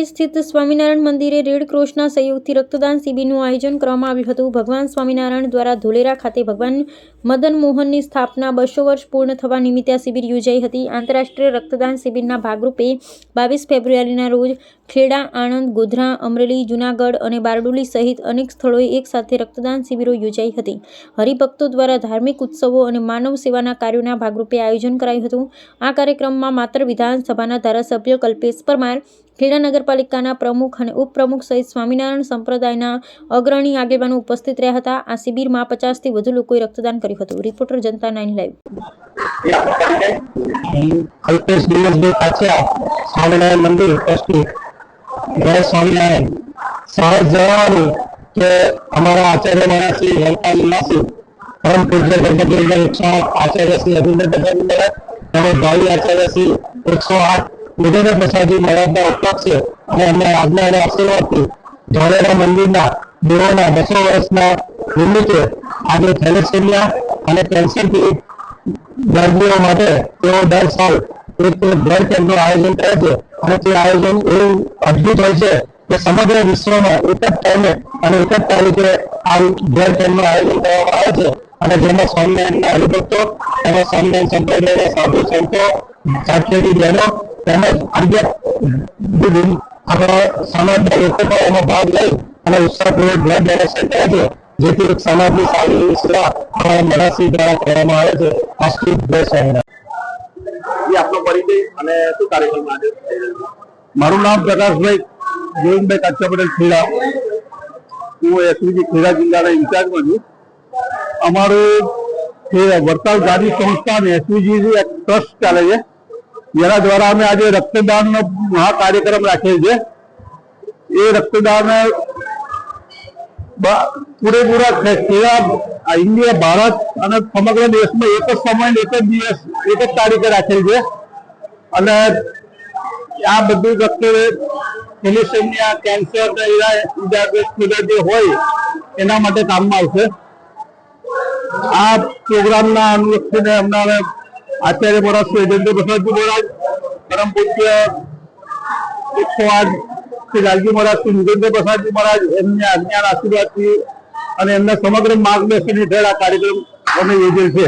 સ્થિત સ્વામિનારાયણ મંદિરે રેડ ક્રોસના સહયોગથી રક્તદાન શિબિરનું આયોજન કરવામાં આવ્યું હતું. ભગવાન સ્વામિનારાયણ દ્વારા ધોલેરા ખાતે ભગવાન મદન મોહનની સ્થાપના 200 વર્ષ પૂર્ણ થવા નિમિત્તે આ શિબિર યોજાઈ હતી. આંતરરાષ્ટ્રીય રક્તદાન શિબિરના ભાગરૂપે 22 ફેબ્રુઆરીના રોજ ખેડા, આણંદ, ગોધરા, અમરેલી, જૂનાગઢ અને બારડોલી સહિત અનેક સ્થળોએ એક સાથે રક્તદાન શિબિરો યોજાઈ હતી. હરિભક્તો દ્વારા ધાર્મિક ઉત્સવો અને માનવ સેવાના કાર્યોના ભાગરૂપે આયોજન કરાયું હતું. આ કાર્યક્રમમાં માત્ર વિધાનસભાના ધારાસભ્ય કલ્પેશ પરમાર, ખેડા નગરપાલિકાના પ્રમુખ અને ઉપપ્રમુખ સહિત સ્વામિનારાયણ સંપ્રદાયના અગ્રણી આગેવાનો ઉપસ્થિત રહ્યા હતા. આ શિબિરમાં 50થી વધુ લોકોએ રક્તદાન કર્યું હતું. રિપોર્ટર જનતા 9 લાઈવ. કલ્પેશ દિનેશભાઈ કાછિયા, સ્વામિનારાયણ મંદિર ટ્રસ્ટી. જય સ્વામિનારાયણ. સહજ જણાવવાનું કે અમારા આચાર્ય મહારાજ શ્રી વલપાલ નિવાસી પરમ પૂજ્ય ગણપતિ 108 આચાર્ય શ્રી અભિનંદન તેમજ ભાવિ આચાર્ય શ્રી 108 વિજેન્દ્ર પ્રસાદજી મહારાજના ઉપલક્ષ છે અને અમને આજ્ઞા અને આશીર્વાદથી ધોલેરા મંદિરના દેવોના 200 વર્ષના નિમિત્તે આજે થેલેસેમિયા અને કેન્સરથી દર્દીઓ માટે તેઓ દર સાલ એક બ્લડ કેમ્પનું આયોજન કરે છે અને તે આયોજન એવું અદ્ભુત હોય છે કે સમગ્ર વિશ્વમાં એક જ ટાઈમે અને એક જ તારીખે આ બ્લડ કેમ્પનું આયોજન કરવામાં આવે છે અને જેમાં સ્વામિનારાયણના હરિભક્તો અને સ્વામિનારાયણ સંપ્રદાયના સાધુ સંતો, સાક્ષરી બહેનો તેમજ અન્ય આપણા સમાજના લોકો પણ એમાં ભાગ લઈ અને ઉત્સાહપૂર્વક બ્લડ ડોનેશન કરે છે, જેથી એક સમાજની સારી સેવા અમારા મરાસી દ્વારા કરવામાં આવે છે. અસ્તુ જય સ્વામિનારાયણ. આપનો પરિચય અને શું કાર્યક્રમ આજે? મારું નામ પ્રકાશભાઈ ગોવિંદભાઈ કાચા પટેલ ખેડા. હું એસવીજી ખેડા જિલ્લાના ઇન્ચાર્જમાં છું. અમારું વડતાલ ગાંધી સંસ્થાન એસવીજી એક ટ્રસ્ટ ચાલે છે, જેના દ્વારા અમે આજે રક્તદાનનો મહા કાર્યક્રમ રાખેલ છે. એ રક્તદાન પૂરેપૂરા ખેડા, ઇન્ડિયા, ભારત અને સમગ્ર દેશમાં એક જ સમય, એક જ દિવસ, એક જ તારીખે રાખેલ છે અને આ બધું રક્ત થેલેસેમિયા, કેન્સર, જે હોય એના માટે કામમાં આવશે. આ પ્રોગ્રામના અનુલક્ષીને હમણાં આચાર્ય મહારાજ શ્રી વિજેન્દ્ર પ્રસાદજી મહારાજ, પરમ પૂજ્ય 108 શ્રી લાલજી મહારાજ શ્રી વિજેન્દ્ર પ્રસાદજી મહારાજ, એમના આજ્ઞાના આશીર્વાદથી અને એમના સમગ્ર માર્ગદર્શન હેઠળ આ કાર્યક્રમ અમે યોજેલ છે.